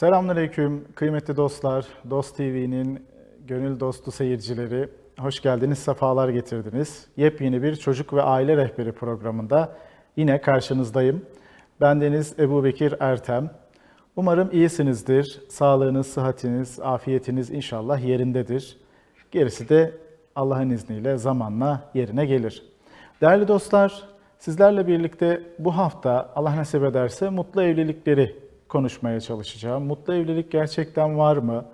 Selamünaleyküm kıymetli dostlar, Dost TV'nin gönül dostu seyircileri. Hoş geldiniz, sefalar getirdiniz. Yepyeni bir çocuk ve aile rehberi programında yine karşınızdayım. Bendeniz Ebubekir Ertem. Umarım iyisinizdir. Sağlığınız, sıhhatiniz, afiyetiniz inşallah yerindedir. Gerisi de Allah'ın izniyle zamanla yerine gelir. Değerli dostlar, sizlerle birlikte bu hafta Allah nasip ederse mutlu evlilikleri konuşmaya çalışacağım. Mutlu evlilik gerçekten var mı?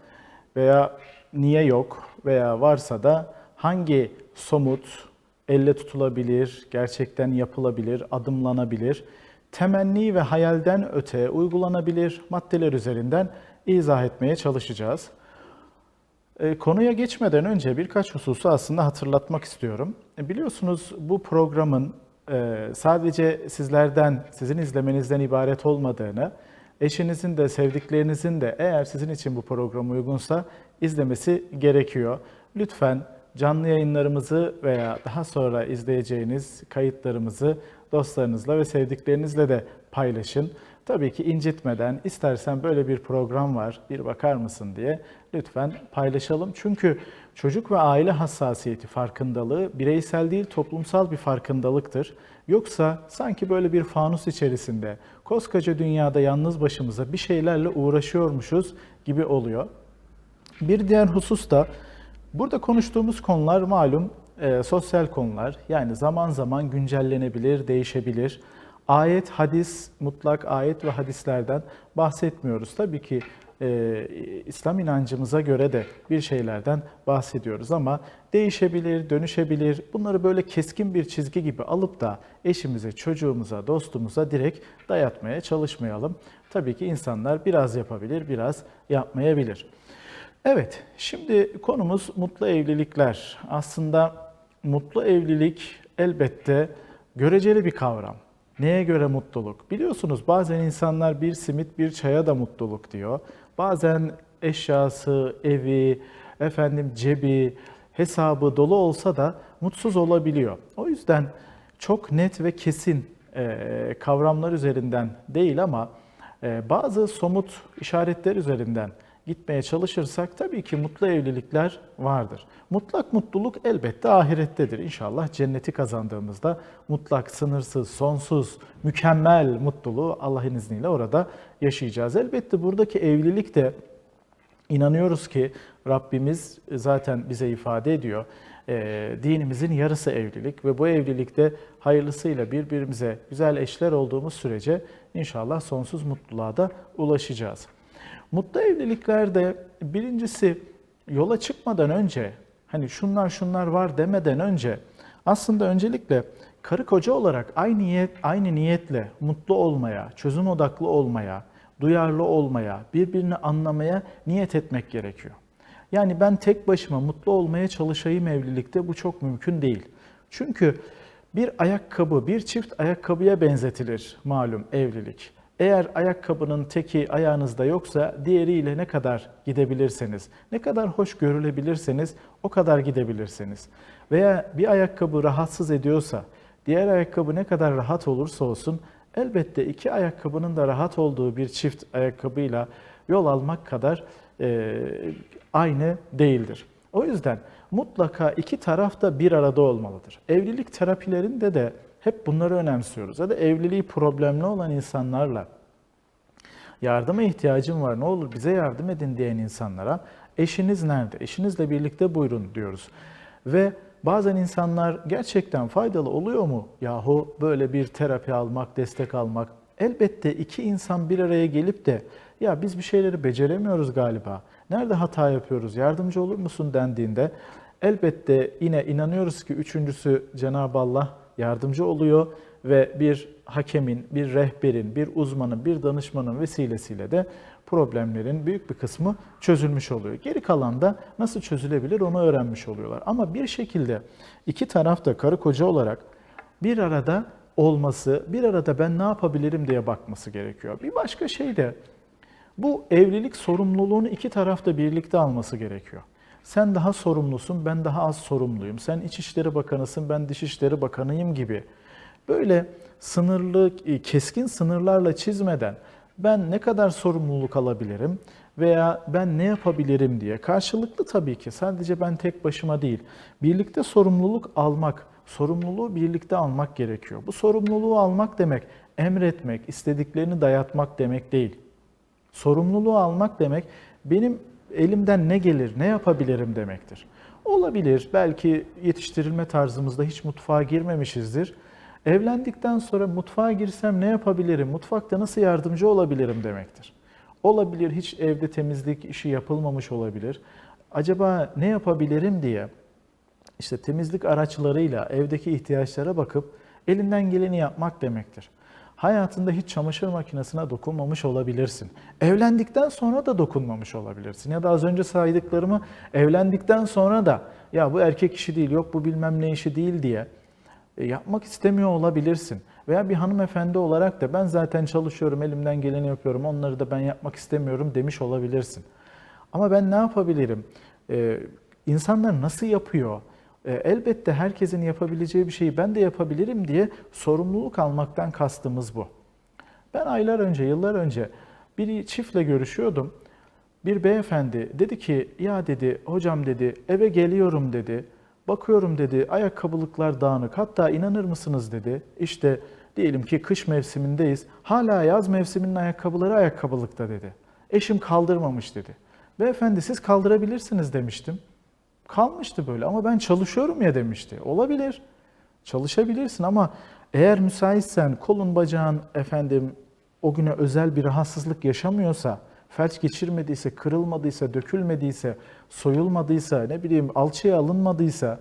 Veya niye yok? Veya varsa da hangi somut, elle tutulabilir, gerçekten yapılabilir, adımlanabilir, temenni ve hayalden öte uygulanabilir maddeler üzerinden izah etmeye çalışacağız. Konuya geçmeden önce birkaç hususu aslında hatırlatmak istiyorum. Biliyorsunuz bu programın sadece sizlerden, sizin izlemenizden ibaret olmadığını, eşinizin de sevdiklerinizin de eğer sizin için bu program uygunsa izlemesi gerekiyor. Lütfen canlı yayınlarımızı veya daha sonra izleyeceğiniz kayıtlarımızı dostlarınızla ve sevdiklerinizle de paylaşın. Tabii ki incitmeden, istersen böyle bir program var, bir bakar mısın diye lütfen paylaşalım. Çünkü çocuk ve aile hassasiyeti farkındalığı bireysel değil toplumsal bir farkındalıktır. Yoksa sanki böyle bir fanus içerisinde koskoca dünyada yalnız başımıza bir şeylerle uğraşıyormuşuz gibi oluyor. Bir diğer husus da burada konuştuğumuz konular malum sosyal konular. Yani zaman zaman güncellenebilir, değişebilir. Ayet, hadis, mutlak ayet ve hadislerden bahsetmiyoruz. Tabii ki İslam inancımıza göre de bir şeylerden bahsediyoruz ama değişebilir, dönüşebilir. Bunları böyle keskin bir çizgi gibi alıp da eşimize, çocuğumuza, dostumuza direkt dayatmaya çalışmayalım. Tabii ki insanlar biraz yapabilir, biraz yapmayabilir. Evet, şimdi konumuz mutlu evlilikler. Aslında mutlu evlilik elbette göreceli bir kavram. Neye göre mutluluk? Biliyorsunuz bazen insanlar bir simit bir çaya da mutluluk diyor. Bazen eşyası, evi, cebi, hesabı dolu olsa da mutsuz olabiliyor. O yüzden çok net ve kesin kavramlar üzerinden değil ama bazı somut işaretler üzerinden gitmeye çalışırsak tabii ki mutlu evlilikler vardır. Mutlak mutluluk elbette ahirettedir. İnşallah cenneti kazandığımızda mutlak, sınırsız, sonsuz, mükemmel mutluluğu Allah'ın izniyle orada yaşayacağız. Elbette buradaki evlilik de inanıyoruz ki Rabbimiz zaten bize ifade ediyor. Dinimizin yarısı evlilik ve bu evlilikte hayırlısıyla birbirimize güzel eşler olduğumuz sürece inşallah sonsuz mutluluğa da ulaşacağız. Mutlu evliliklerde birincisi yola çıkmadan önce hani şunlar var demeden önce aslında öncelikle karı koca olarak aynı niyetle mutlu olmaya, çözüm odaklı olmaya, duyarlı olmaya, birbirini anlamaya niyet etmek gerekiyor. Yani ben tek başıma mutlu olmaya çalışayım evlilikte bu çok mümkün değil. Çünkü bir çift ayakkabıya benzetilir malum evlilik. Eğer ayakkabının teki ayağınızda yoksa diğeriyle ne kadar gidebilirseniz, ne kadar hoş görülebilirseniz o kadar gidebilirsiniz. Veya bir ayakkabı rahatsız ediyorsa, diğer ayakkabı ne kadar rahat olursa olsun elbette iki ayakkabının da rahat olduğu bir çift ayakkabıyla yol almak kadar aynı değildir. O yüzden mutlaka iki taraf da bir arada olmalıdır. Evlilik terapilerinde de hep bunları önemsiyoruz. Ya da evliliği problemli olan insanlarla yardıma ihtiyacım var ne olur bize yardım edin diyen insanlara eşiniz nerede? Eşinizle birlikte buyurun diyoruz. Ve bazen insanlar gerçekten faydalı oluyor mu? Yahu böyle bir terapi almak, destek almak. Elbette iki insan bir araya gelip de ya biz bir şeyleri beceremiyoruz galiba. Nerede hata yapıyoruz? Yardımcı olur musun dendiğinde elbette yine inanıyoruz ki üçüncüsü Cenab-ı Allah yardımcı oluyor ve bir hakemin, bir rehberin, bir uzmanın, bir danışmanın vesilesiyle de problemlerin büyük bir kısmı çözülmüş oluyor. Geri kalan da nasıl çözülebilir onu öğrenmiş oluyorlar. Ama bir şekilde iki taraf da karı koca olarak bir arada olması, bir arada ben ne yapabilirim diye bakması gerekiyor. Bir başka şey de bu evlilik sorumluluğunu iki taraf da birlikte alması gerekiyor. Sen daha sorumlusun, ben daha az sorumluyum. Sen İçişleri Bakanısın, ben Dışişleri Bakanıyım gibi. Böyle sınırlı, keskin sınırlarla çizmeden Ben ne kadar sorumluluk alabilirim veya ben ne yapabilirim diye. Karşılıklı tabii ki. Sadece ben tek başıma değil. Birlikte sorumluluk almak, sorumluluğu birlikte almak gerekiyor. Bu sorumluluğu almak demek emretmek, istediklerini dayatmak demek değil. Sorumluluğu almak demek benim elimden ne gelir, ne yapabilirim demektir. Olabilir, belki yetiştirilme tarzımızda hiç mutfağa girmemişizdir. Evlendikten sonra mutfağa girsem ne yapabilirim, mutfakta nasıl yardımcı olabilirim demektir. Olabilir, hiç evde temizlik işi yapılmamış olabilir. Acaba ne yapabilirim diye işte temizlik araçlarıyla evdeki ihtiyaçlara bakıp elinden geleni yapmak demektir. Hayatında hiç çamaşır makinesine dokunmamış olabilirsin. Evlendikten sonra da dokunmamış olabilirsin. Ya da az önce saydıklarımı evlendikten sonra da ya bu erkek işi değil, yok bu bilmem ne işi değil diye yapmak istemiyor olabilirsin. Veya bir hanımefendi olarak da ben zaten çalışıyorum, elimden geleni yapıyorum, onları da ben yapmak istemiyorum demiş olabilirsin. Ama ben ne yapabilirim? İnsanlar nasıl yapıyor? Elbette herkesin yapabileceği bir şeyi ben de yapabilirim diye sorumluluk almaktan kastımız bu. Ben aylar önce, yıllar önce bir çiftle görüşüyordum. Bir beyefendi dedi ki, ya dedi, hocam dedi, eve geliyorum dedi. Bakıyorum dedi, ayakkabılıklar dağınık. Hatta inanır mısınız dedi, işte diyelim ki kış mevsimindeyiz. Hala yaz mevsiminin ayakkabıları ayakkabılıkta dedi. Eşim kaldırmamış dedi. Beyefendi siz kaldırabilirsiniz demiştim. Kalmıştı böyle ama ben çalışıyorum ya demişti. Olabilir. Çalışabilirsin ama eğer müsaitsen kolun bacağın efendim o güne özel bir rahatsızlık yaşamıyorsa, felç geçirmediyse, kırılmadıysa, dökülmediyse, soyulmadıysa, ne bileyim alçıya alınmadıysa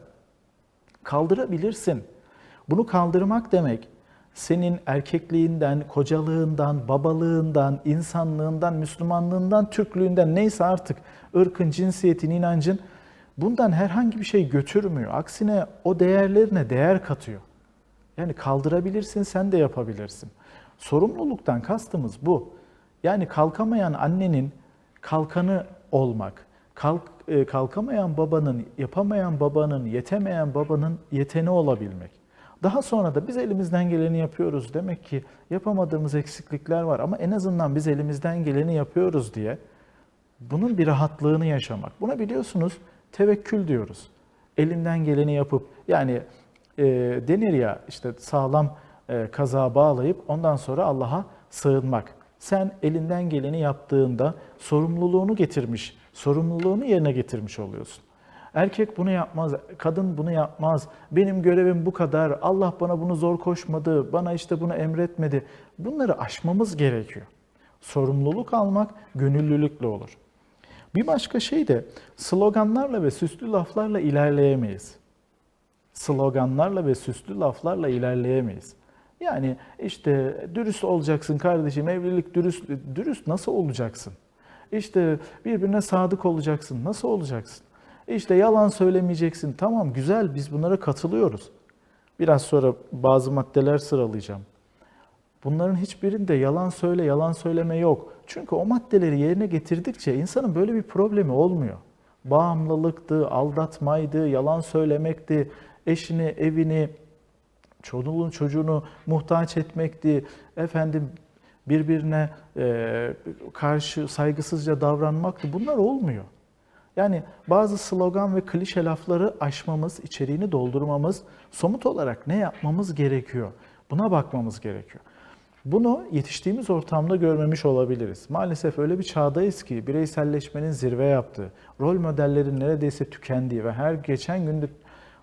kaldırabilirsin. Bunu kaldırmak demek senin erkekliğinden, kocalığından, babalığından, insanlığından, Müslümanlığından, Türklüğünden neyse artık ırkın, cinsiyetin, inancın bundan herhangi bir şey götürmüyor. Aksine o değerlerine değer katıyor. Yani kaldırabilirsin, sen de yapabilirsin. Sorumluluktan kastımız bu. Yani kalkamayan annenin kalkanı olmak, kalkamayan babanın, yapamayan babanın, yetemeyen babanın yeteni olabilmek. Daha sonra da biz elimizden geleni yapıyoruz. Demek ki yapamadığımız eksiklikler var ama en azından biz elimizden geleni yapıyoruz diye bunun bir rahatlığını yaşamak. Buna biliyorsunuz tevekkül diyoruz. Elinden geleni yapıp yani denir ya işte sağlam kazağa bağlayıp ondan sonra Allah'a sığınmak. Sen elinden geleni yaptığında sorumluluğunu getirmiş, sorumluluğunu yerine getirmiş oluyorsun. Erkek bunu yapmaz, kadın bunu yapmaz. Benim görevim bu kadar. Allah bana bunu zor koşmadı, bana işte bunu emretmedi. Bunları aşmamız gerekiyor. Sorumluluk almak gönüllülükle olur. Bir başka şey de sloganlarla ve süslü laflarla ilerleyemeyiz. Sloganlarla ve süslü laflarla ilerleyemeyiz. Yani işte dürüst olacaksın kardeşim, evlilik dürüst nasıl olacaksın? İşte birbirine sadık olacaksın, nasıl olacaksın? İşte yalan söylemeyeceksin, tamam güzel biz bunlara katılıyoruz. Biraz sonra bazı maddeler sıralayacağım. Bunların hiçbirinde yalan söyle, yalan söyleme yok. Çünkü o maddeleri yerine getirdikçe insanın böyle bir problemi olmuyor. Bağımlılıktı, aldatmaydı, yalan söylemekti, eşini, evini, çoluğun çocuğunu muhtaç etmekti, efendim birbirine karşı saygısızca davranmaktı. Bunlar olmuyor. Yani bazı slogan ve klişe lafları aşmamız, içeriğini doldurmamız, somut olarak ne yapmamız gerekiyor? Buna bakmamız gerekiyor. Bunu yetiştiğimiz ortamda görmemiş olabiliriz. Maalesef öyle bir çağdayız ki bireyselleşmenin zirve yaptığı, rol modellerin neredeyse tükendiği ve her geçen günde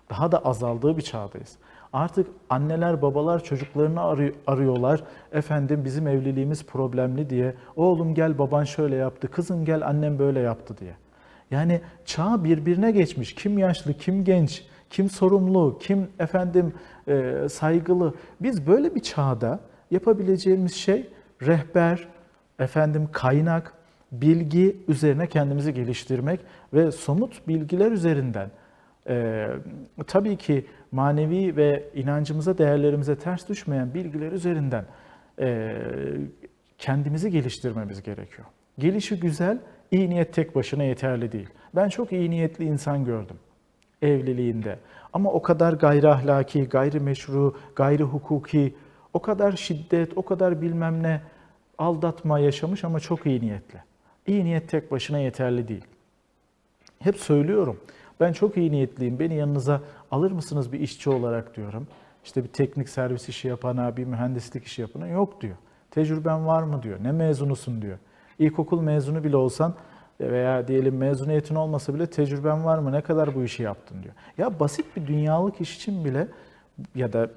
daha da azaldığı bir çağdayız. Artık anneler, babalar çocuklarını arıyorlar. Efendim bizim evliliğimiz problemli diye. Oğlum gel baban şöyle yaptı, kızım gel annem böyle yaptı diye. Yani çağ birbirine geçmiş. Kim yaşlı, kim genç, kim sorumlu, kim efendim saygılı. Biz böyle bir çağda yapabileceğimiz şey rehber, efendim kaynak, bilgi üzerine kendimizi geliştirmek ve somut bilgiler üzerinden tabii ki manevi ve inancımıza, değerlerimize ters düşmeyen bilgiler üzerinden kendimizi geliştirmemiz gerekiyor. Gelişi güzel, iyi niyet tek başına yeterli değil. Ben çok iyi niyetli insan gördüm evliliğinde. Ama o kadar gayri ahlaki, gayri meşru, gayri hukuki, o kadar şiddet, o kadar bilmem ne. Aldatma yaşamış ama çok iyi niyetli. İyi niyet tek başına yeterli değil. Hep söylüyorum. Ben çok iyi niyetliyim. Beni yanınıza alır mısınız bir işçi olarak diyorum. İşte bir teknik servis işi yapana, bir mühendislik işi yapana yok diyor. Tecrüben var mı diyor. Ne mezunusun diyor. İlkokul mezunu bile olsan veya diyelim mezuniyetin olmasa bile tecrüben var mı? Ne kadar bu işi yaptın diyor. Ya basit bir dünyalık iş için bile ya da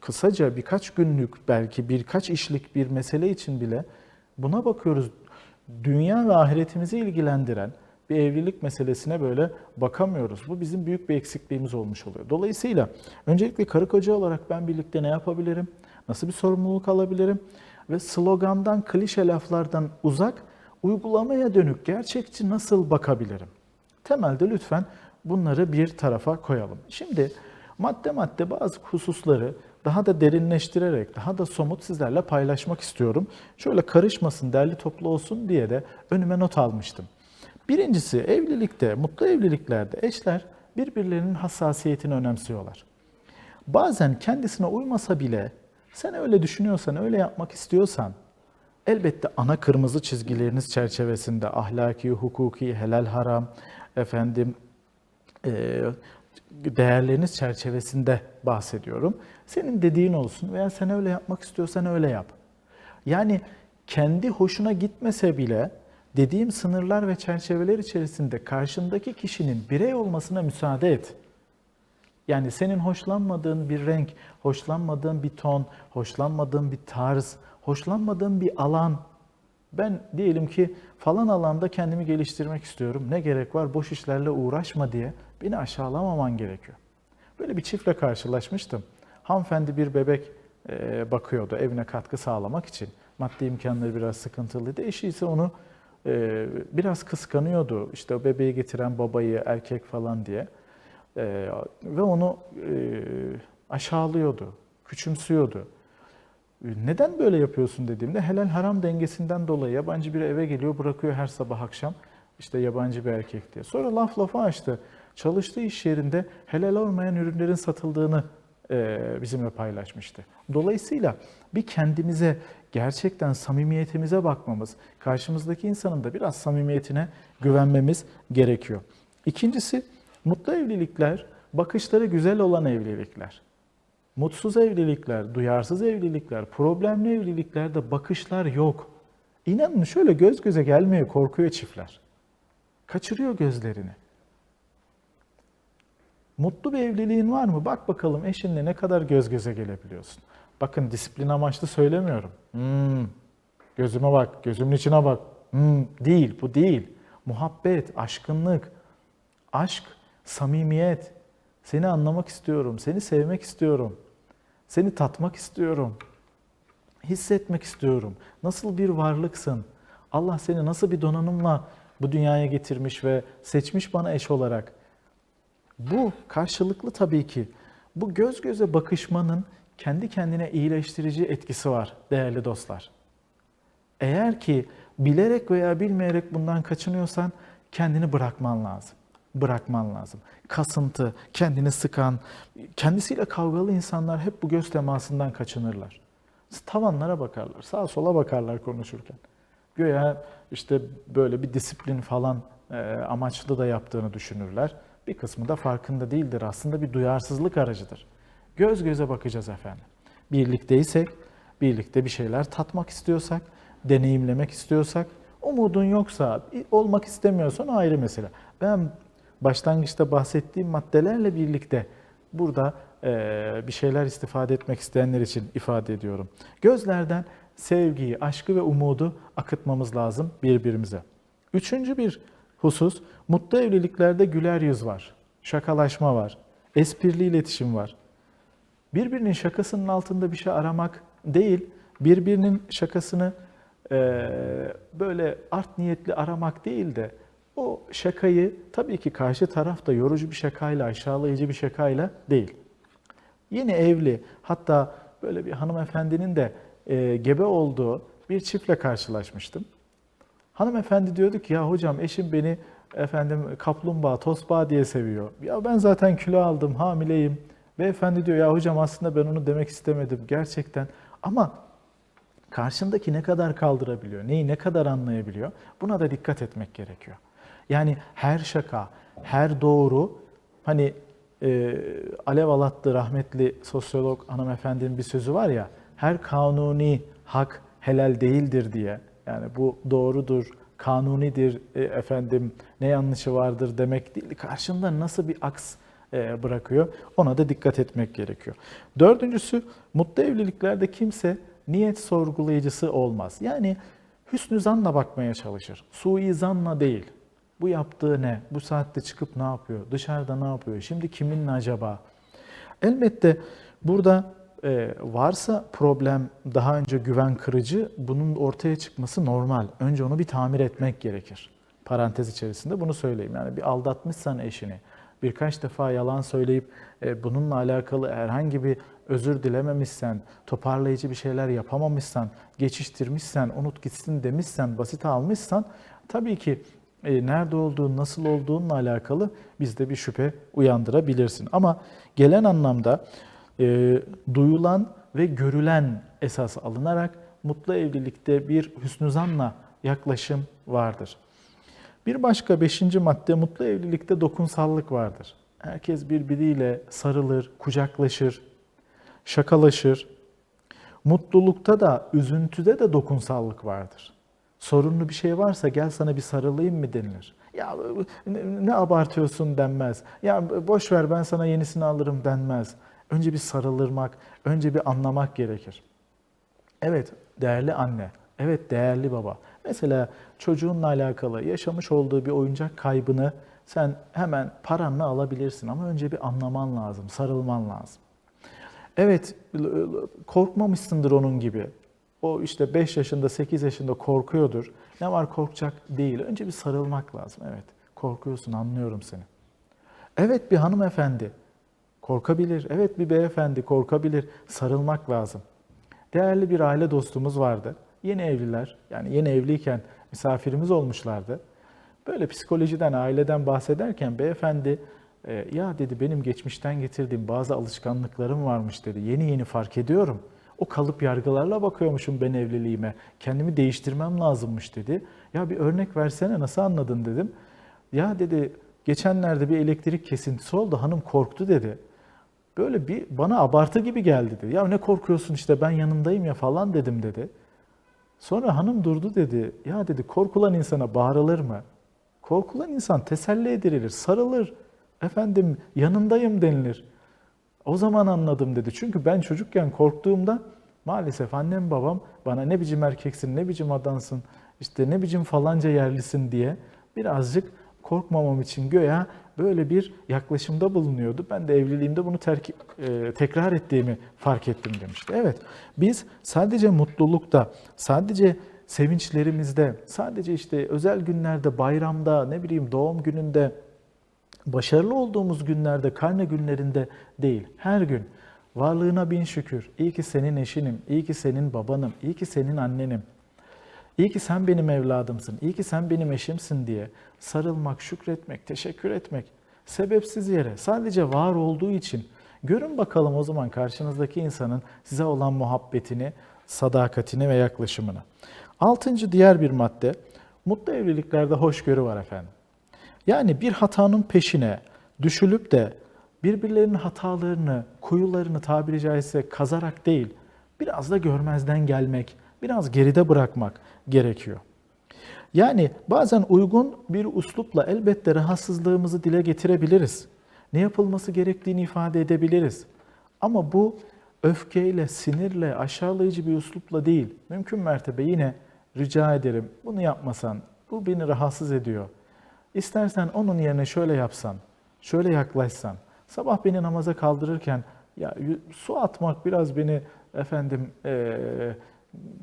kısaca birkaç günlük belki birkaç işlik bir mesele için bile buna bakıyoruz. Dünya ve ahiretimizi ilgilendiren bir evlilik meselesine böyle bakamıyoruz. Bu bizim büyük bir eksikliğimiz olmuş oluyor. Dolayısıyla öncelikle karı koca olarak ben birlikte ne yapabilirim? Nasıl bir sorumluluk alabilirim? Ve slogandan, klişe laflardan uzak, uygulamaya dönük gerçekçi nasıl bakabilirim? Temelde lütfen bunları bir tarafa koyalım. Şimdi madde madde bazı hususları daha da derinleştirerek, daha da somut sizlerle paylaşmak istiyorum. Şöyle karışmasın, derli toplu olsun diye de önüme not almıştım. Birincisi evlilikte, mutlu evliliklerde eşler birbirlerinin hassasiyetini önemsiyorlar. Bazen kendisine uymasa bile sen öyle düşünüyorsan, öyle yapmak istiyorsan elbette ana kırmızı çizgileriniz çerçevesinde ahlaki, hukuki, helal haram, efendim değerleriniz çerçevesinde bahsediyorum. Senin dediğin olsun veya sen öyle yapmak istiyorsan öyle yap. Yani kendi hoşuna gitmese bile dediğim sınırlar ve çerçeveler içerisinde karşındaki kişinin birey olmasına müsaade et. Yani senin hoşlanmadığın bir renk, hoşlanmadığın bir ton, hoşlanmadığın bir tarz, hoşlanmadığın bir alan. Ben diyelim ki falan alanda kendimi geliştirmek istiyorum. Ne gerek var? Boş işlerle uğraşma diye beni aşağılamaman gerekiyor. Böyle bir çiftle karşılaşmıştım. Hanımefendi bir bebek bakıyordu evine katkı sağlamak için. Maddi imkanları biraz sıkıntılıydı. Eşi ise onu biraz kıskanıyordu. İşte o bebeği getiren babayı, erkek falan diye. Ve onu aşağılıyordu, küçümsüyordu. Neden böyle yapıyorsun dediğimde helal haram dengesinden dolayı yabancı biri eve geliyor bırakıyor her sabah akşam işte yabancı bir erkek diye. Sonra laf lafa açtı. Çalıştığı iş yerinde helal olmayan ürünlerin satıldığını bizimle paylaşmıştı. Dolayısıyla bir kendimize gerçekten samimiyetimize bakmamız, karşımızdaki insanın da biraz samimiyetine güvenmemiz gerekiyor. İkincisi mutlu evlilikler, bakışları güzel olan evlilikler. Mutsuz evlilikler, duyarsız evlilikler, problemli evliliklerde bakışlar yok. İnanın şöyle göz göze gelmeye korkuyor çiftler. Kaçırıyor gözlerini. Mutlu bir evliliğin var mı? Bak bakalım eşinle ne kadar göz göze gelebiliyorsun. Bakın disiplin amaçlı söylemiyorum. Gözüme bak, gözümün içine bak. Değil, bu değil. Muhabbet, aşkınlık, aşk, samimiyet. Seni anlamak istiyorum, seni sevmek istiyorum. Seni tatmak istiyorum. Hissetmek istiyorum. Nasıl bir varlıksın? Allah seni nasıl bir donanımla bu dünyaya getirmiş ve seçmiş bana eş olarak. Bu karşılıklı tabii ki. Bu göz göze bakışmanın kendi kendine iyileştirici etkisi var değerli dostlar. Eğer ki bilerek veya bilmeyerek bundan kaçınıyorsan kendini bırakman lazım. Bırakman lazım. Kasıntı, kendini sıkan, kendisiyle kavgalı insanlar hep bu göz temasından kaçınırlar. Tavanlara bakarlar, sağa sola bakarlar konuşurken. Güya işte böyle bir disiplin falan amaçlı da yaptığını düşünürler. Bir kısmı da farkında değildir. Aslında bir duyarsızlık aracıdır. Göz göze bakacağız efendim. Birlikteysek, birlikte bir şeyler tatmak istiyorsak, deneyimlemek istiyorsak, umudun yoksa, olmak istemiyorsan ayrı mesele. Ben başlangıçta bahsettiğim maddelerle birlikte burada bir şeyler istifade etmek isteyenler için ifade ediyorum. Gözlerden sevgiyi, aşkı ve umudu akıtmamız lazım birbirimize. Üçüncü bir husus, mutlu evliliklerde güler yüz var, şakalaşma var, esprili iletişim var. Birbirinin şakasının altında bir şey aramak değil, birbirinin şakasını böyle art niyetli aramak değil de o şakayı tabii ki karşı taraf da yorucu bir şakayla, aşağılayıcı bir şakayla değil. Yeni evli, hatta böyle bir hanımefendinin de gebe olduğu bir çiftle karşılaşmıştım. Hanımefendi diyordu ki ya hocam eşim beni kaplumbağa, tosbağa diye seviyor. Ya ben zaten kilo aldım, hamileyim. Beyefendi diyor ya hocam aslında ben onu demek istemedim gerçekten. Ama Karşındaki ne kadar kaldırabiliyor, neyi ne kadar anlayabiliyor, buna da dikkat etmek gerekiyor. Yani her şaka, her doğru, hani Alev Alatlı rahmetli sosyolog hanımefendinin bir sözü var ya, her kanuni hak helal değildir diye. Yani bu doğrudur, kanunidir, efendim ne yanlışı vardır demek değil. Karşında nasıl bir aks bırakıyor, ona da dikkat etmek gerekiyor. Dördüncüsü, mutlu evliliklerde kimse niyet sorgulayıcısı olmaz. Yani hüsnü zanla bakmaya çalışır, suizanla değil. Bu yaptığı ne? Bu saatte çıkıp ne yapıyor? Dışarıda ne yapıyor? Şimdi kiminle acaba? Elbette burada varsa problem, daha önce güven kırıcı, bunun ortaya çıkması normal. Önce onu bir tamir etmek gerekir. Parantez içerisinde bunu söyleyeyim. Yani bir aldatmışsan eşini, birkaç defa yalan söyleyip bununla alakalı herhangi bir özür dilememişsen, toparlayıcı bir şeyler yapamamışsan, geçiştirmişsen, unut gitsin demişsen, basit almışsan, tabii ki nerede olduğun, nasıl olduğunla alakalı bizde bir şüphe uyandırabilirsin. Ama gelen anlamda duyulan ve görülen esas alınarak mutlu evlilikte bir hüsnü zanla yaklaşım vardır. Bir başka 5. madde, mutlu evlilikte dokunsallık vardır. Herkes birbiriyle sarılır, kucaklaşır, şakalaşır. Mutlulukta da, üzüntüde de dokunsallık vardır. Sorunlu bir şey varsa gel sana bir sarılayım mı denilir. Ya ne abartıyorsun denmez. Ya boş ver ben sana yenisini alırım denmez. Önce bir sarılırmak, önce bir anlamak gerekir. Evet değerli anne, evet değerli baba. Mesela çocuğunla alakalı yaşamış olduğu bir oyuncak kaybını sen hemen paranla alabilirsin ama önce bir anlaman lazım, sarılman lazım. Evet, korkmamışsındır onun gibi. O işte 5 yaşında, 8 yaşında korkuyordur. Ne var korkacak değil. Önce bir sarılmak lazım. Evet, korkuyorsun, anlıyorum seni. Evet, bir hanımefendi korkabilir. Evet, bir beyefendi korkabilir. Sarılmak lazım. Değerli bir aile dostumuz vardı. Yeni evliler, yani yeni evliyken misafirimiz olmuşlardı. Böyle psikolojiden, aileden bahsederken beyefendi ya dedi benim geçmişten getirdiğim bazı alışkanlıklarım varmış dedi. Yeni yeni fark ediyorum. O kalıp yargılarla bakıyormuşum ben evliliğime. Kendimi değiştirmem lazımmış dedi. Ya bir örnek versene nasıl anladın dedim. Ya dedi geçenlerde bir elektrik kesintisi oldu hanım korktu dedi. Böyle bir bana abartı gibi geldi dedi. Ya ne korkuyorsun işte ben yanındayım ya falan dedim dedi. Sonra hanım durdu dedi. Ya dedi korkulan insana bağırılır mı? Korkulan insan teselli edilir, sarılır. Efendim yanındayım denilir. O zaman anladım dedi. Çünkü ben çocukken korktuğumda maalesef annem babam bana ne biçim erkeksin, ne biçim adansın, işte ne biçim falanca yerlisin diye birazcık korkmamam için göya böyle bir yaklaşımda bulunuyordu. Ben de evliliğimde bunu tekrar ettiğimi fark ettim demişti. Evet, biz sadece mutlulukta, sadece sevinçlerimizde, sadece işte özel günlerde, bayramda, ne bileyim doğum gününde, başarılı olduğumuz günlerde, karne günlerinde değil, her gün varlığına bin şükür. İyi ki senin eşinim, iyi ki senin babanım, iyi ki senin annenim. İyi ki sen benim evladımsın, iyi ki sen benim eşimsin diye sarılmak, şükretmek, teşekkür etmek, sebepsiz yere, sadece var olduğu için görün bakalım o zaman karşınızdaki insanın size olan muhabbetini, sadakatini ve yaklaşımını. 6. diğer bir madde, mutlu evliliklerde hoşgörü var efendim. Yani bir hatanın peşine düşülüp de birbirlerinin hatalarını, kuyularını tabiri caizse kazarak değil, biraz da görmezden gelmek, biraz geride bırakmak gerekiyor. Yani bazen uygun bir üslupla elbette rahatsızlığımızı dile getirebiliriz. Ne yapılması gerektiğini ifade edebiliriz. Ama bu öfkeyle, sinirle, aşağılayıcı bir üslupla değil. Mümkün mertebe yine rica ederim bunu yapmasan, bu beni rahatsız ediyor. İstersen onun yerine şöyle yapsan, şöyle yaklaşsan. Sabah beni namaza kaldırırken ya su atmak biraz beni efendim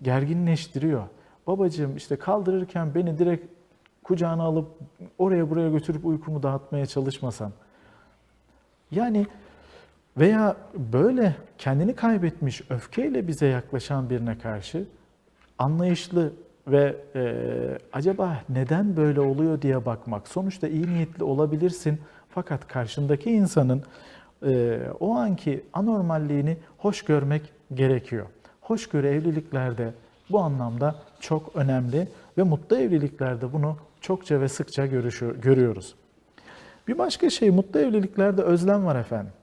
gerginleştiriyor. Babacığım işte kaldırırken beni direkt kucağına alıp oraya buraya götürüp uykumu dağıtmaya çalışmasan. Yani veya böyle kendini kaybetmiş öfkeyle bize yaklaşan birine karşı anlayışlı ve acaba neden böyle oluyor diye bakmak. Sonuçta iyi niyetli olabilirsin fakat karşındaki insanın o anki anormalliğini hoş görmek gerekiyor. Hoşgörü evliliklerde bu anlamda çok önemli ve mutlu evliliklerde bunu çokça ve sıkça görüyoruz. Bir başka şey, mutlu evliliklerde özlem var efendim.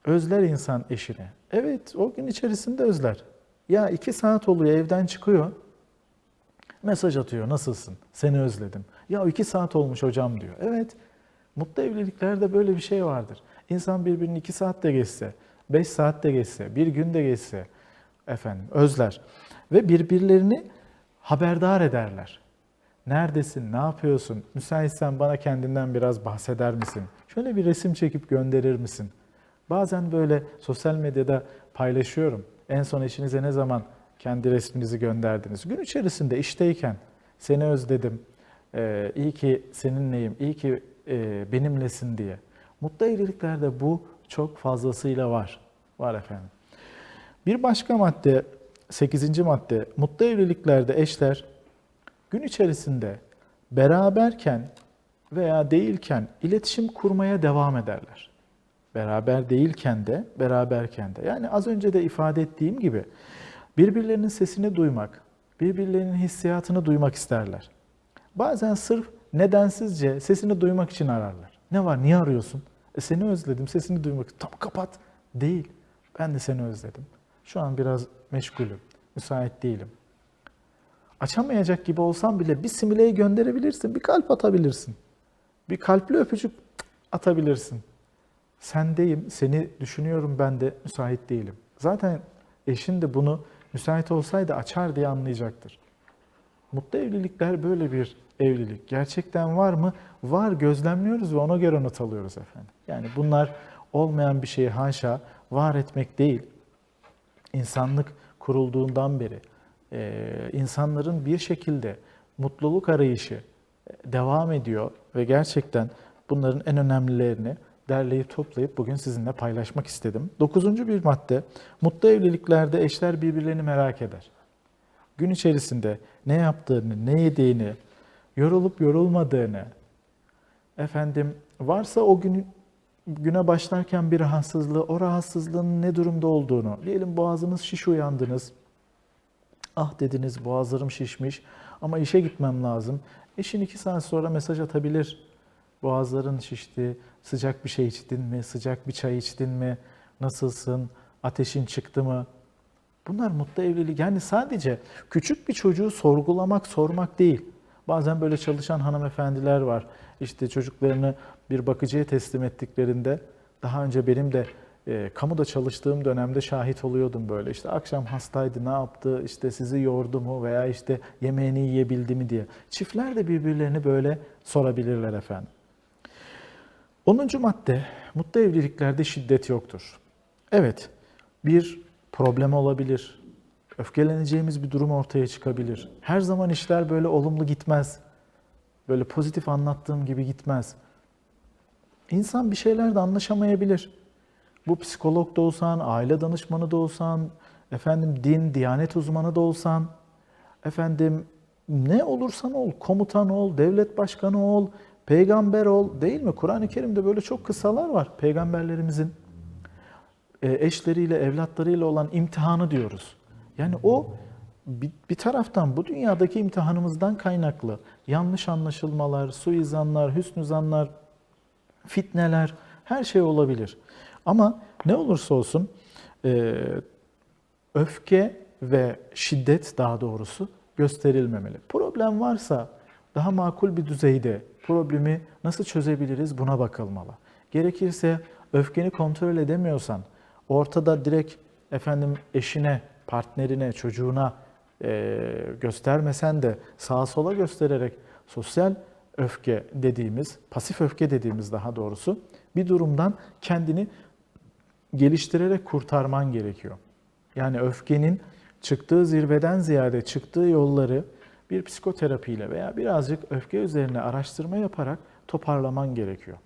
Özler insan eşini. Evet, o gün içerisinde özler. Ya 2 saat oluyor, evden çıkıyor, mesaj atıyor, nasılsın, seni özledim. Ya 2 saat olmuş hocam diyor. Evet, mutlu evliliklerde böyle bir şey vardır. İnsan birbirini 2 saat de geçse, 5 saat de geçse, bir gün de geçse efendim özler. Ve birbirlerini haberdar ederler. Neredesin, ne yapıyorsun, müsaitsen bana kendinden biraz bahseder misin? Şöyle bir resim çekip gönderir misin? Bazen böyle sosyal medyada paylaşıyorum. En son eşinize ne zaman kendi resminizi gönderdiniz? Gün içerisinde işteyken seni özledim, iyi ki seninleyim, iyi ki benimlesin diye. Mutlu evliliklerde bu çok fazlasıyla var. Var efendim. Bir başka madde, 8. madde, mutlu evliliklerde eşler gün içerisinde beraberken veya değilken iletişim kurmaya devam ederler. Beraber değilken de, beraberken de. Yani az önce de ifade ettiğim gibi birbirlerinin sesini duymak, birbirlerinin hissiyatını duymak isterler. Bazen sırf nedensizce sesini duymak için ararlar. Ne var, niye arıyorsun? Seni özledim, sesini duymak. Tamam, kapat. Değil. Ben de seni özledim. Şu an biraz meşgulüm, müsait değilim. Açamayacak gibi olsam bile bir simileyi gönderebilirsin, bir kalp atabilirsin. Bir kalpli öpücük atabilirsin. Sendeyim, seni düşünüyorum, ben de müsait değilim. Zaten eşin de bunu müsait olsaydı açar diye anlayacaktır. Mutlu evlilikler böyle bir evlilik. Gerçekten var mı? Var, gözlemliyoruz ve ona göre not alıyoruz efendim. Yani bunlar olmayan bir şeyi haşa var etmek değil. İnsanlık kurulduğundan beri insanların bir şekilde mutluluk arayışı devam ediyor ve gerçekten bunların en önemlilerini derleyip toplayıp bugün sizinle paylaşmak istedim. 9. bir madde, mutlu evliliklerde eşler birbirlerini merak eder. Gün içerisinde ne yaptığını, ne yediğini, yorulup yorulmadığını, efendim varsa o güne başlarken bir rahatsızlığı, o rahatsızlığın ne durumda olduğunu, diyelim boğazınız şiş, uyandınız, ah dediniz boğazlarım şişmiş ama işe gitmem lazım. Eşin 2 saat sonra mesaj atabilir. Boğazların şişti, sıcak bir şey içtin mi, sıcak bir çay içtin mi, nasılsın, ateşin çıktı mı? Bunlar mutlu evlilik. Yani sadece küçük bir çocuğu sorgulamak, sormak değil. Bazen böyle çalışan hanımefendiler var. İşte çocuklarını bir bakıcıya teslim ettiklerinde, daha önce benim de kamuda çalıştığım dönemde şahit oluyordum böyle. İşte akşam hastaydı, ne yaptı, işte sizi yordu mu veya işte yemeğini yiyebildi mi diye. Çiftler de birbirlerini böyle sorabilirler efendim. 10. madde, mutlu evliliklerde şiddet yoktur. Evet, bir problem olabilir, öfkeleneceğimiz bir durum ortaya çıkabilir. Her zaman işler böyle olumlu gitmez, böyle pozitif anlattığım gibi gitmez. İnsan bir şeylerde anlaşamayabilir. Bu psikolog da olsan, aile danışmanı da olsan, efendim din, diyanet uzmanı da olsan, efendim ne olursan ol, komutan ol, devlet başkanı ol, peygamber ol, değil mi? Kur'an-ı Kerim'de böyle çok kıssalar var. Peygamberlerimizin eşleriyle, evlatlarıyla olan imtihanı diyoruz. Yani o bir taraftan bu dünyadaki imtihanımızdan kaynaklı yanlış anlaşılmalar, suizanlar, hüsnü zanlar, fitneler, her şey olabilir. Ama ne olursa olsun öfke ve şiddet, daha doğrusu gösterilmemeli. Problem varsa daha makul bir düzeyde problemi nasıl çözebiliriz, buna bakılmalı. Gerekirse öfkeni kontrol edemiyorsan ortada direkt efendim eşine, partnerine, çocuğuna göstermesen de sağa sola göstererek sosyal öfke dediğimiz, pasif öfke dediğimiz daha doğrusu bir durumdan kendini geliştirerek kurtarman gerekiyor. Yani öfkenin çıktığı zirveden ziyade çıktığı yolları bir psikoterapiyle veya birazcık öfke üzerine araştırma yaparak toparlaman gerekiyor.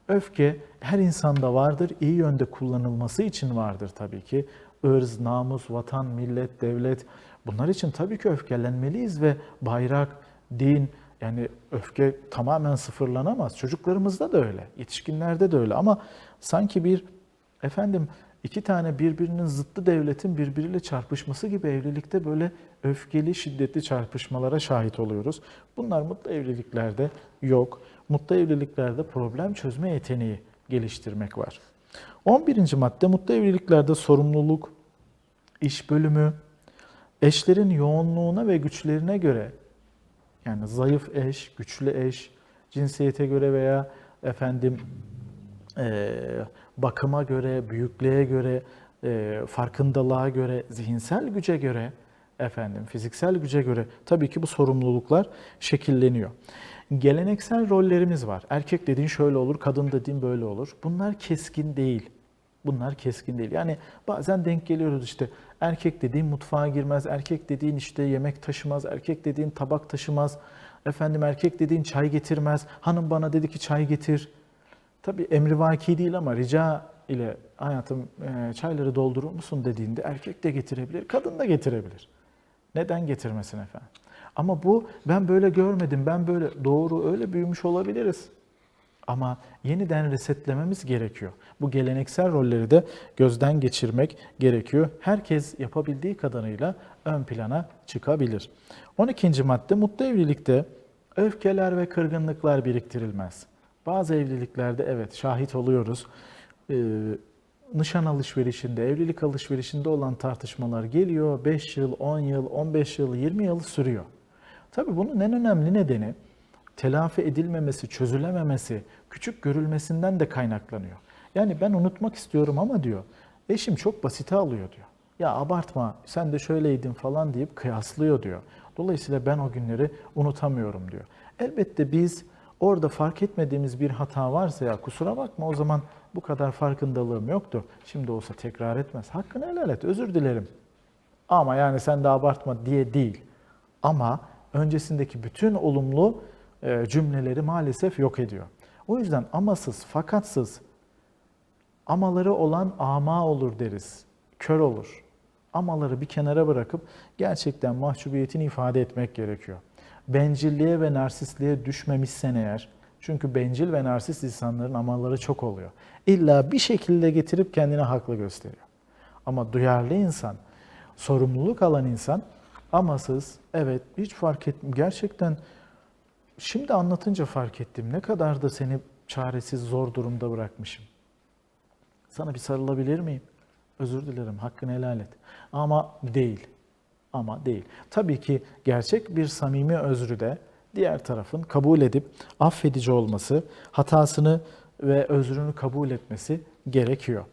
Öfke her insanda vardır, iyi yönde kullanılması için vardır tabii ki. Irz, namus, vatan, millet, devlet, bunlar için tabii ki öfkelenmeliyiz ve bayrak, din, yani öfke tamamen sıfırlanamaz. Çocuklarımızda da öyle, yetişkinlerde de öyle ama sanki bir İki tane birbirinin zıttı devletin birbiriyle çarpışması gibi evlilikte böyle öfkeli, şiddetli çarpışmalara şahit oluyoruz. Bunlar mutlu evliliklerde yok. Mutlu evliliklerde problem çözme yeteneği geliştirmek var. 11. madde mutlu evliliklerde sorumluluk, iş bölümü, eşlerin yoğunluğuna ve güçlerine göre, yani zayıf eş, güçlü eş, cinsiyete göre veya efendim bakıma göre, büyüklüğe göre, farkındalığa göre, zihinsel güce göre, efendim fiziksel güce göre tabii ki bu sorumluluklar şekilleniyor. Geleneksel rollerimiz var. Erkek dediğin şöyle olur, kadın dediğin böyle olur. Bunlar keskin değil. Bunlar keskin değil. Yani bazen denk geliyoruz işte erkek dediğin mutfağa girmez, erkek dediğin işte yemek taşımaz, erkek dediğin tabak taşımaz, efendim erkek dediğin çay getirmez, hanım bana dedi ki çay getir. Tabii emrivaki değil ama rica ile hayatım çayları doldurur musun dediğinde erkek de getirebilir, kadın da getirebilir. Neden getirmesin efendim? Ama bu ben böyle görmedim, ben böyle doğru öyle büyümüş olabiliriz. Ama yeniden resetlememiz gerekiyor. Bu geleneksel rolleri de gözden geçirmek gerekiyor. Herkes yapabildiği kadarıyla ön plana çıkabilir. 12. madde mutlu evlilikte öfkeler ve kırgınlıklar biriktirilmez. Bazı evliliklerde evet şahit oluyoruz. Nişan alışverişinde, evlilik alışverişinde olan tartışmalar geliyor. 5 yıl, 10 yıl, 15 yıl, 20 yıl sürüyor. Tabii bunun en önemli nedeni telafi edilmemesi, çözülememesi, küçük görülmesinden de kaynaklanıyor. Yani ben unutmak istiyorum ama diyor, eşim çok basite alıyor diyor. Ya abartma, sen de şöyleydin falan deyip kıyaslıyor diyor. Dolayısıyla ben o günleri unutamıyorum diyor. Elbette biz orada fark etmediğimiz bir hata varsa ya kusura bakma o zaman bu kadar farkındalığım yoktu. Şimdi olsa tekrar etmez. Hakkını helal et, özür dilerim. Ama yani sen de abartma diye değil. Ama öncesindeki bütün olumlu cümleleri maalesef yok ediyor. O yüzden amasız, fakatsız, amaları olan ama olur deriz, kör olur. Amaları bir kenara bırakıp gerçekten mahcubiyetini ifade etmek gerekiyor. Bencilliğe ve narsistliğe düşmemişsen eğer, çünkü bencil ve narsist insanların amaları çok oluyor. İlla bir şekilde getirip kendine haklı gösteriyor. Ama duyarlı insan, sorumluluk alan insan, amasız, evet hiç fark etmiyor. Gerçekten şimdi anlatınca fark ettim. Ne kadar da seni çaresiz, zor durumda bırakmışım. Sana bir sarılabilir miyim? Özür dilerim, hakkını helal et. Ama değil. Ama değil. Tabii ki gerçek bir samimi özrü de diğer tarafın kabul edip affedici olması, hatasını ve özrünü kabul etmesi gerekiyor.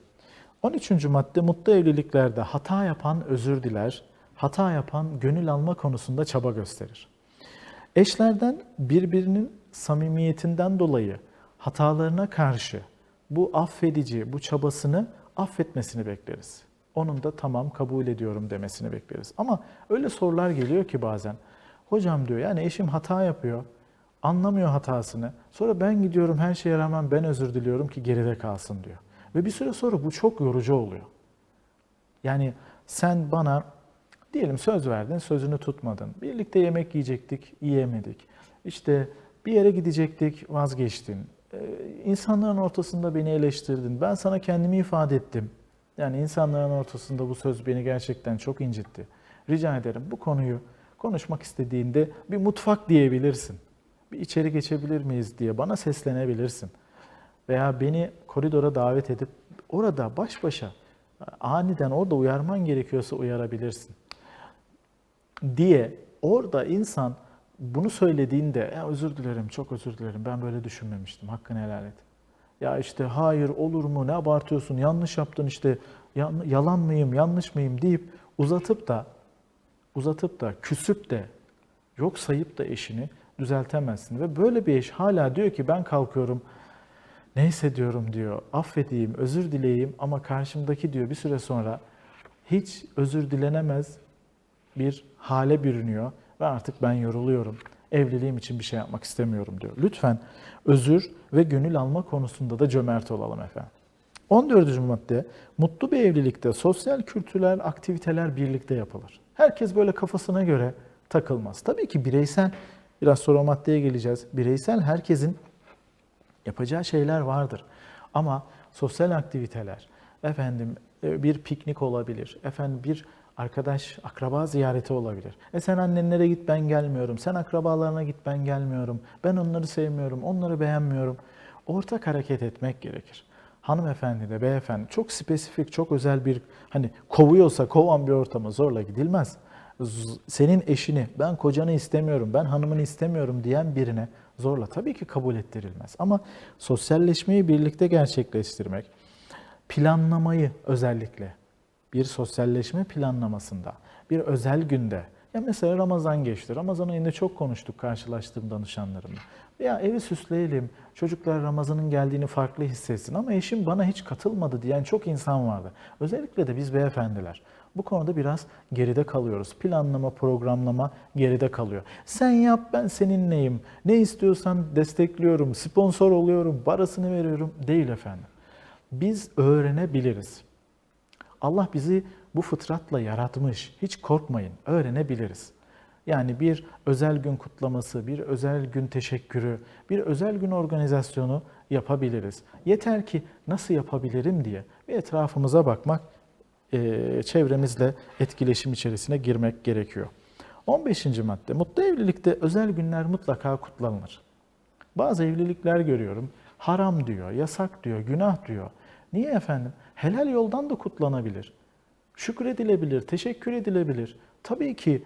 13. madde mutlu evliliklerde hata yapan özür diler, hata yapan gönül alma konusunda çaba gösterir. Eşlerden birbirinin samimiyetinden dolayı hatalarına karşı bu affedici, bu çabasını affetmesini bekleriz. Onun da tamam kabul ediyorum demesini bekleriz. Ama öyle sorular geliyor ki bazen. Hocam diyor yani eşim hata yapıyor, anlamıyor hatasını. Sonra ben gidiyorum her şeye rağmen ben özür diliyorum ki geride kalsın diyor. Ve bir süre sonra bu çok yorucu oluyor. Yani sen bana diyelim söz verdin, sözünü tutmadın. Birlikte yemek yiyecektik, yiyemedik. İşte bir yere gidecektik, vazgeçtin. İnsanların ortasında beni eleştirdin. Ben sana kendimi ifade ettim. Yani insanların ortasında bu söz beni gerçekten çok incitti. Rica ederim bu konuyu konuşmak istediğinde bir mutfak diyebilirsin. Bir içeri geçebilir miyiz diye bana seslenebilirsin. Veya beni koridora davet edip orada baş başa aniden orada uyarman gerekiyorsa uyarabilirsin diye orada insan bunu söylediğinde ya özür dilerim, çok özür dilerim, ben böyle düşünmemiştim, hakkını helal et. Ya işte hayır olur mu, ne abartıyorsun, yanlış yaptın işte, yalan mıyım, yanlış mıyım deyip uzatıp da küsüp de yok sayıp da eşini düzeltemezsin. Ve böyle bir eş hala diyor ki ben kalkıyorum, neyse diyorum diyor, affedeyim, özür dileyeyim ama karşımdaki diyor bir süre sonra hiç özür dilenemez bir hale bürünüyor ve artık ben yoruluyorum. Evliliğim için bir şey yapmak istemiyorum diyor. Lütfen özür ve gönül alma konusunda da cömert olalım efendim. 14. madde, mutlu bir evlilikte sosyal kültürel aktiviteler birlikte yapılır. Herkes böyle kafasına göre takılmaz. Tabii ki bireysel, biraz sonra o maddeye geleceğiz. Bireysel herkesin yapacağı şeyler vardır. Ama sosyal aktiviteler, efendim bir piknik olabilir. Efendim bir arkadaş, akraba ziyareti olabilir. Sen annenlere git ben gelmiyorum. Sen akrabalarına git ben gelmiyorum. Ben onları sevmiyorum, onları beğenmiyorum. Ortak hareket etmek gerekir. Hanımefendi de beyefendi çok spesifik, çok özel bir hani kovuyorsa kovan bir ortama zorla gidilmez. Senin eşini ben kocanı istemiyorum, ben hanımını istemiyorum diyen birine zorla tabii ki kabul ettirilmez. Ama sosyalleşmeyi birlikte gerçekleştirmek, planlamayı özellikle bir sosyalleşme planlamasında, bir özel günde, ya mesela Ramazan geçti. Ramazan ayında çok konuştuk karşılaştığım danışanlarımla. Ya evi süsleyelim, çocuklar Ramazan'ın geldiğini farklı hissetsin ama eşim bana hiç katılmadı diyen çok insan vardı. Özellikle de biz beyefendiler. Bu konuda biraz geride kalıyoruz. Planlama, programlama geride kalıyor. Sen yap, ben seninleyim. Ne istiyorsan destekliyorum, sponsor oluyorum, parasını veriyorum. Değil efendim. Biz öğrenebiliriz. Allah bizi bu fıtratla yaratmış. Hiç korkmayın, öğrenebiliriz. Yani bir özel gün kutlaması, bir özel gün teşekkürü, bir özel gün organizasyonu yapabiliriz. Yeter ki nasıl yapabilirim diye bir etrafımıza bakmak, çevremizle etkileşim içerisine girmek gerekiyor. 15. madde, mutlu evlilikte özel günler mutlaka kutlanır. Bazı evlilikler görüyorum, haram diyor, yasak diyor, günah diyor. Niye efendim? Helal yoldan da kutlanabilir. Şükredilebilir, teşekkür edilebilir. Tabii ki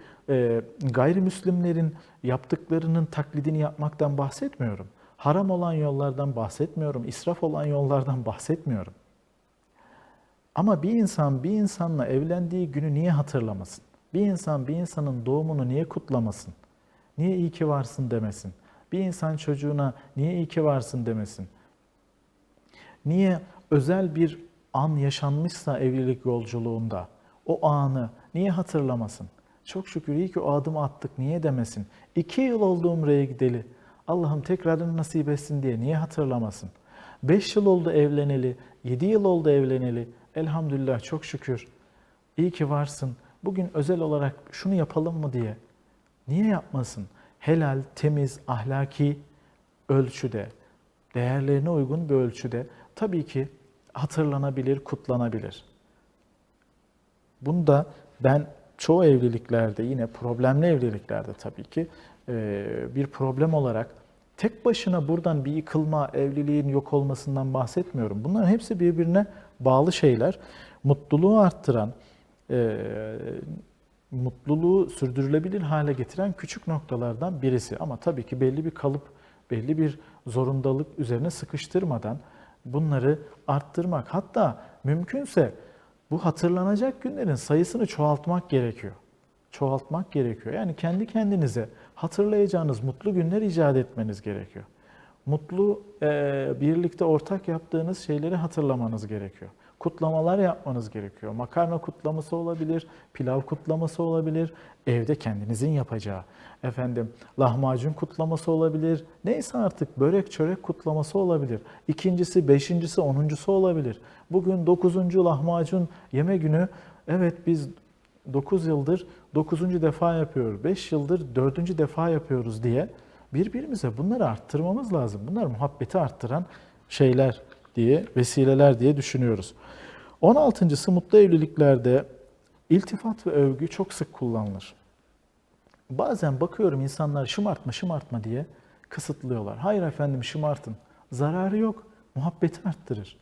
gayrimüslimlerin yaptıklarının taklidini yapmaktan bahsetmiyorum. Haram olan yollardan bahsetmiyorum, israf olan yollardan bahsetmiyorum. Ama bir insan bir insanla evlendiği günü niye hatırlamasın? Bir insan bir insanın doğumunu niye kutlamasın? Niye iyi ki varsın demesin? Bir insan çocuğuna niye iyi ki varsın demesin? Niye özel bir an yaşanmışsa evlilik yolculuğunda o anı niye hatırlamasın? Çok şükür iyi ki o adımı attık niye demesin? 2 yıl oldu Umre'ye gideli. Allah'ım tekrarını nasip etsin diye niye hatırlamasın? 5 yıl oldu evleneli, 7 yıl oldu evleneli. Elhamdülillah çok şükür. İyi ki varsın. Bugün özel olarak şunu yapalım mı diye. Niye yapmasın? Helal, temiz, ahlaki ölçüde, değerlerine uygun bir ölçüde tabii ki hatırlanabilir, kutlanabilir. Bunu da ben çoğu evliliklerde, yine problemli evliliklerde tabii ki bir problem olarak tek başına buradan bir yıkılma, evliliğin yok olmasından bahsetmiyorum. Bunların hepsi birbirine bağlı şeyler. Mutluluğu arttıran, mutluluğu sürdürülebilir hale getiren küçük noktalardan birisi. Ama tabii ki belli bir kalıp, belli bir zorundalık üzerine sıkıştırmadan bunları arttırmak. Hatta mümkünse bu hatırlanacak günlerin sayısını çoğaltmak gerekiyor. Çoğaltmak gerekiyor. Yani kendi kendinize hatırlayacağınız mutlu günler icat etmeniz gerekiyor. Mutlu, birlikte ortak yaptığınız şeyleri hatırlamanız gerekiyor. Kutlamalar yapmanız gerekiyor. Makarna kutlaması olabilir, pilav kutlaması olabilir, evde kendinizin yapacağı, lahmacun kutlaması olabilir, neyse artık börek çörek kutlaması olabilir. İkincisi, beşincisi, onuncusu olabilir. Bugün 9. lahmacun yeme günü, evet biz 9 yıldır 9. defa yapıyoruz, 5 yıldır 4. defa yapıyoruz diye birbirimize bunları arttırmamız lazım. Bunlar muhabbeti arttıran şeyler diye, vesileler diye düşünüyoruz. 16.sı mutlu evliliklerde iltifat ve övgü çok sık kullanılır. Bazen bakıyorum insanlar şımartma diye kısıtlıyorlar. Hayır efendim şımartın. Zararı yok. Muhabbeti arttırır.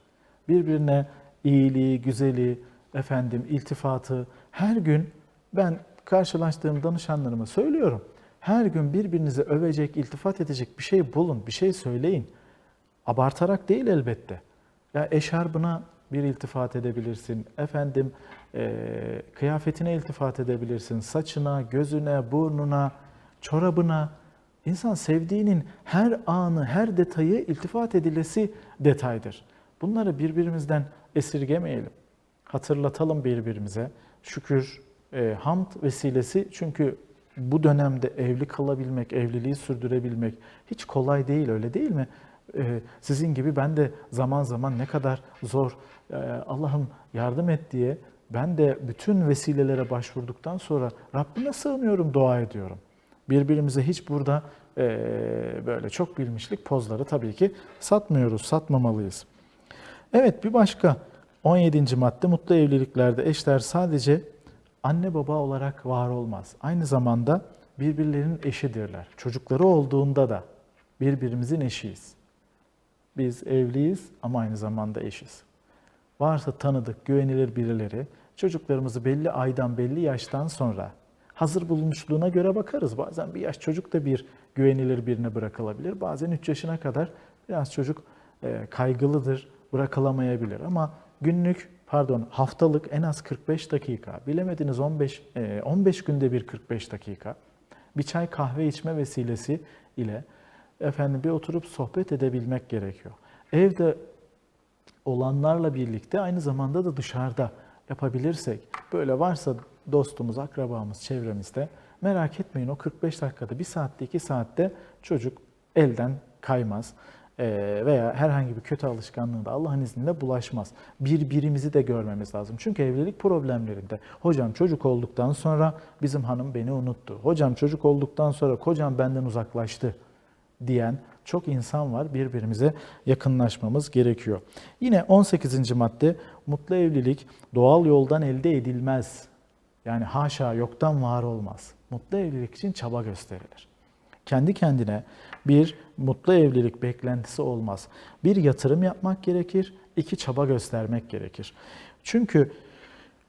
Birbirine iyiliği, güzeli, iltifatı her gün ben karşılaştığım danışanlarıma söylüyorum. Her gün birbirinize övecek, iltifat edecek bir şey bulun, bir şey söyleyin. Abartarak değil elbette. Ya eşarbına bir iltifat edebilirsin, kıyafetine iltifat edebilirsin, saçına, gözüne, burnuna, çorabına. İnsan sevdiğinin her anı, her detayı iltifat edilesi detaydır. Bunları birbirimizden esirgemeyelim. Hatırlatalım birbirimize. Şükür, hamd vesilesi, çünkü bu dönemde evli kalabilmek, evliliği sürdürebilmek hiç kolay değil, öyle değil mi? Sizin gibi ben de zaman zaman ne kadar zor, Allah'ım yardım et diye ben de bütün vesilelere başvurduktan sonra Rabbime sığınıyorum, dua ediyorum. Birbirimize hiç burada böyle çok bilmişlik pozları tabii ki satmıyoruz, satmamalıyız. Evet, bir başka 17. madde, mutlu evliliklerde eşler sadece anne baba olarak var olmaz. Aynı zamanda birbirlerinin eşidirler. Çocukları olduğunda da birbirimizin eşiyiz. Biz evliyiz ama aynı zamanda eşiz. Varsa tanıdık, güvenilir birileri, çocuklarımızı belli aydan, belli yaştan sonra hazır bulunuşluğuna göre bakarız. Bazen bir yaş çocuk da bir güvenilir birine bırakılabilir. Bazen 3 yaşına kadar biraz çocuk kaygılıdır, bırakılamayabilir. Ama haftalık en az 45 dakika, bilemediniz 15 günde bir 45 dakika, bir çay kahve içme vesilesi ile bir oturup sohbet edebilmek gerekiyor. Evde olanlarla birlikte aynı zamanda da dışarıda yapabilirsek, böyle varsa dostumuz, akrabamız, çevremizde, merak etmeyin, o 45 dakikada, 1 saatte, 2 saatte çocuk elden kaymaz. Veya herhangi bir kötü alışkanlığı da Allah'ın izniyle bulaşmaz. Birbirimizi de görmemiz lazım. Çünkü evlilik problemlerinde hocam çocuk olduktan sonra bizim hanım beni unuttu. Hocam çocuk olduktan sonra kocam benden uzaklaştı diyen çok insan var. Birbirimize yakınlaşmamız gerekiyor. Yine 18. madde, mutlu evlilik doğal yoldan elde edilmez. Yani haşa yoktan var olmaz. Mutlu evlilik için çaba gösterilir. Kendi kendine bir mutlu evlilik beklentisi olmaz. Bir yatırım yapmak gerekir, 2 çaba göstermek gerekir. Çünkü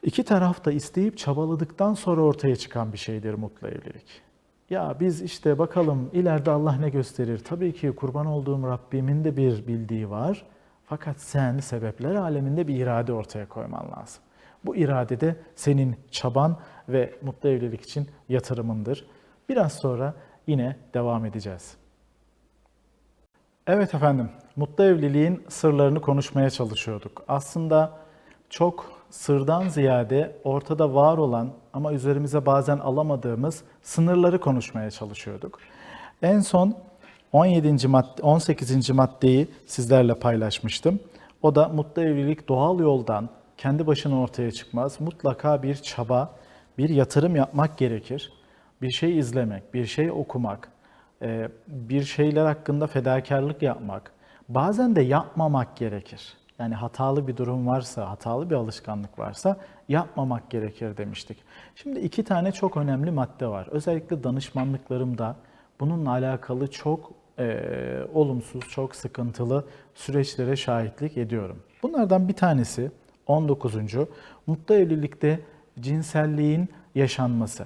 2 taraf da isteyip çabaladıktan sonra ortaya çıkan bir şeydir mutlu evlilik. Ya biz işte bakalım ileride Allah ne gösterir? Tabii ki kurban olduğum Rabbimin de bir bildiği var. Fakat sen sebepler aleminde bir irade ortaya koyman lazım. Bu irade de senin çaban ve mutlu evlilik için yatırımındır. Biraz sonra yine devam edeceğiz. Evet efendim, mutlu evliliğin sırlarını konuşmaya çalışıyorduk. Aslında çok sırdan ziyade ortada var olan ama üzerimize bazen alamadığımız sınırları konuşmaya çalışıyorduk. En son 18. maddeyi sizlerle paylaşmıştım. O da mutlu evlilik doğal yoldan kendi başına ortaya çıkmaz. Mutlaka bir çaba, bir yatırım yapmak gerekir. Bir şey izlemek, bir şey okumak, bir şeyler hakkında fedakarlık yapmak, bazen de yapmamak gerekir. Yani hatalı bir durum varsa, hatalı bir alışkanlık varsa yapmamak gerekir demiştik. Şimdi 2 tane çok önemli madde var. Özellikle danışmanlıklarımda bununla alakalı çok olumsuz, çok sıkıntılı süreçlere şahitlik ediyorum. Bunlardan bir tanesi 19. Mutlu evlilikte cinselliğin yaşanması.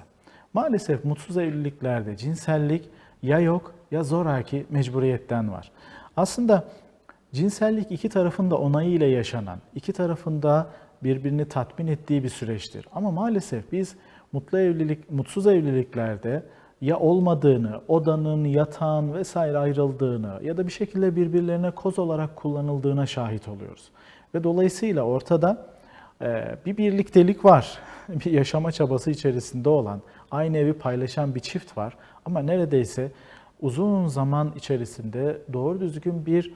Maalesef mutsuz evliliklerde cinsellik ya yok ya zoraki mecburiyetten var. Aslında cinsellik 2 tarafın da onayıyla yaşanan, 2 tarafın da birbirini tatmin ettiği bir süreçtir. Ama maalesef biz mutsuz evliliklerde ya olmadığını, odanın, yatağın vesaire ayrıldığını ya da bir şekilde birbirlerine koz olarak kullanıldığına şahit oluyoruz. Ve dolayısıyla ortada bir birliktelik var, bir yaşama çabası içerisinde olan, aynı evi paylaşan bir çift var. Ama neredeyse uzun zaman içerisinde doğru düzgün bir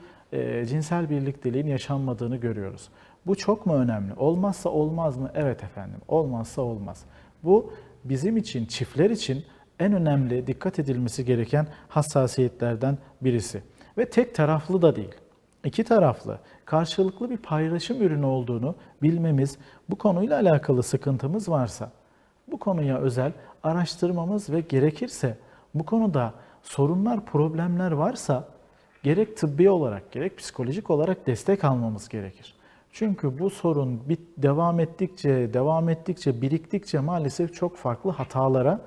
cinsel birlikteliğin yaşanmadığını görüyoruz. Bu çok mu önemli? Olmazsa olmaz mı? Evet efendim, olmazsa olmaz. Bu bizim için, çiftler için en önemli, dikkat edilmesi gereken hassasiyetlerden birisi. Ve tek taraflı da değil. 2 taraflı, karşılıklı bir paylaşım ürünü olduğunu bilmemiz, bu konuyla alakalı sıkıntımız varsa, bu konuya özel araştırmamız ve gerekirse bu konuda sorunlar, problemler varsa gerek tıbbi olarak gerek psikolojik olarak destek almamız gerekir. Çünkü bu sorun devam ettikçe, biriktikçe maalesef çok farklı hatalara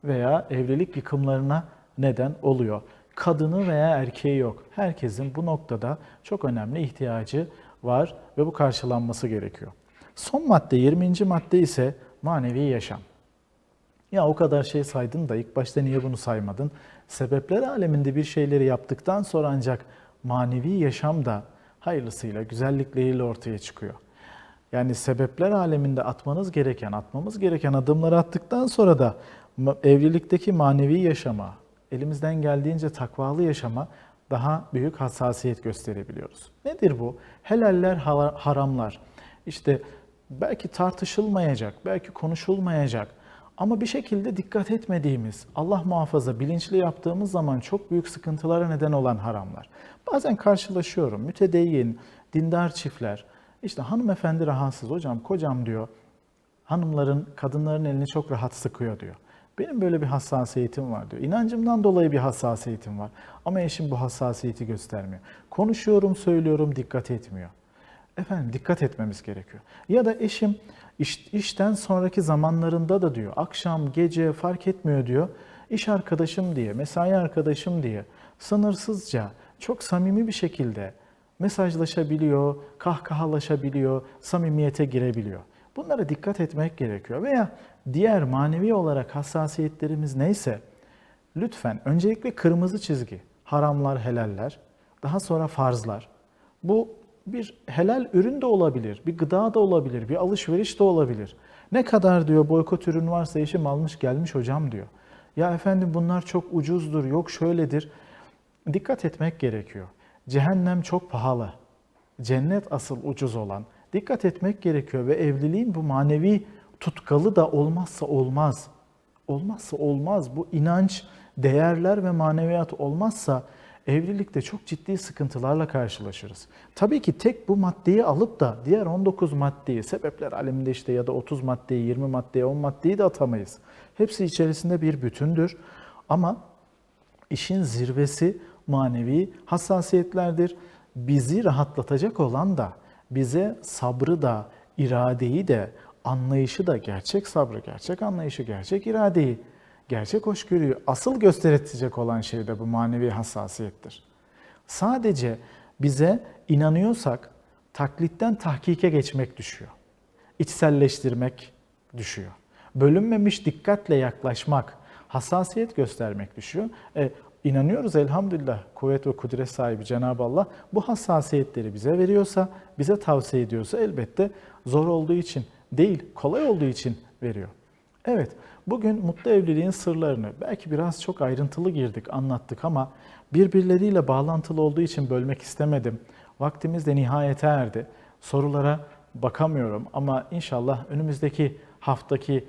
veya evlilik yıkımlarına neden oluyor. Kadını veya erkeği yok. Herkesin bu noktada çok önemli ihtiyacı var ve bu karşılanması gerekiyor. Son madde, 20. madde ise manevi yaşam. Ya o kadar şey saydın da ilk başta niye bunu saymadın? Sebepler aleminde bir şeyleri yaptıktan sonra ancak manevi yaşam da hayırlısıyla, güzellikleriyle ortaya çıkıyor. Yani sebepler aleminde atmamız gereken adımları attıktan sonra da evlilikteki manevi yaşama, elimizden geldiğince takvalı yaşama daha büyük hassasiyet gösterebiliyoruz. Nedir bu? Helaller, haramlar. İşte belki tartışılmayacak, belki konuşulmayacak ama bir şekilde dikkat etmediğimiz, Allah muhafaza bilinçli yaptığımız zaman çok büyük sıkıntılara neden olan haramlar. Bazen karşılaşıyorum, mütedeyyin, dindar çiftler İşte hanımefendi rahatsız, hocam kocam diyor, hanımların, kadınların elini çok rahat sıkıyor diyor. Benim böyle bir hassasiyetim var diyor. İnancımdan dolayı bir hassasiyetim var. Ama eşim bu hassasiyeti göstermiyor. Konuşuyorum, söylüyorum, dikkat etmiyor. Efendim dikkat etmemiz gerekiyor. Ya da eşim işten sonraki zamanlarında da diyor, akşam, gece fark etmiyor diyor. İş arkadaşım diye, mesai arkadaşım diye sınırsızca, çok samimi bir şekilde mesajlaşabiliyor, kahkahalaşabiliyor, samimiyete girebiliyor. Bunlara dikkat etmek gerekiyor. Veya diğer manevi olarak hassasiyetlerimiz neyse, lütfen öncelikle kırmızı çizgi, haramlar, helaller, daha sonra farzlar. Bu bir helal ürün de olabilir, bir gıda da olabilir, bir alışveriş de olabilir. Ne kadar diyor boykot ürün varsa eşim almış gelmiş hocam diyor. Ya efendim bunlar çok ucuzdur, yok şöyledir. Dikkat etmek gerekiyor. Cehennem çok pahalı. Cennet asıl ucuz olan. Dikkat etmek gerekiyor ve evliliğin bu manevi tutkalı da olmazsa olmaz. Olmazsa olmaz. Bu inanç, değerler ve maneviyat olmazsa evlilikte çok ciddi sıkıntılarla karşılaşırız. Tabii ki tek bu maddeyi alıp da diğer 19 maddeyi, sebepler aleminde işte ya da 30 maddeyi, 20 maddeyi, 10 maddeyi de atamayız. Hepsi içerisinde bir bütündür. Ama işin zirvesi manevi hassasiyetlerdir. Bizi rahatlatacak olan da, bize sabrı da, iradeyi de, anlayışı da, gerçek sabrı, gerçek anlayışı, gerçek iradeyi, gerçek hoşgörüyü asıl gösterecek olan şey de bu manevi hassasiyettir. Sadece bize inanıyorsak taklitten tahkike geçmek düşüyor. İçselleştirmek düşüyor. Bölünmemiş dikkatle yaklaşmak, hassasiyet göstermek düşüyor. İnanıyoruz elhamdülillah kuvvet ve kudret sahibi Cenab-ı Allah bu hassasiyetleri bize veriyorsa, bize tavsiye ediyorsa elbette zor olduğu için değil, kolay olduğu için veriyor. Evet, bugün mutlu evliliğin sırlarını belki biraz çok ayrıntılı girdik, anlattık ama birbirleriyle bağlantılı olduğu için bölmek istemedim. Vaktimiz de nihayete erdi. Sorulara bakamıyorum ama inşallah önümüzdeki haftaki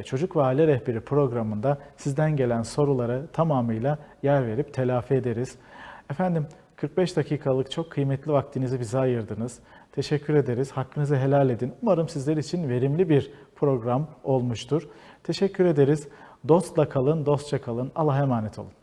Çocuk ve Aile Rehberi programında sizden gelen sorulara tamamıyla yer verip telafi ederiz. Efendim 45 dakikalık çok kıymetli vaktinizi bize ayırdınız. Teşekkür ederiz. Hakkınızı helal edin. Umarım sizler için verimli bir program olmuştur. Teşekkür ederiz. Dostla kalın, dostça kalın. Allah'a emanet olun.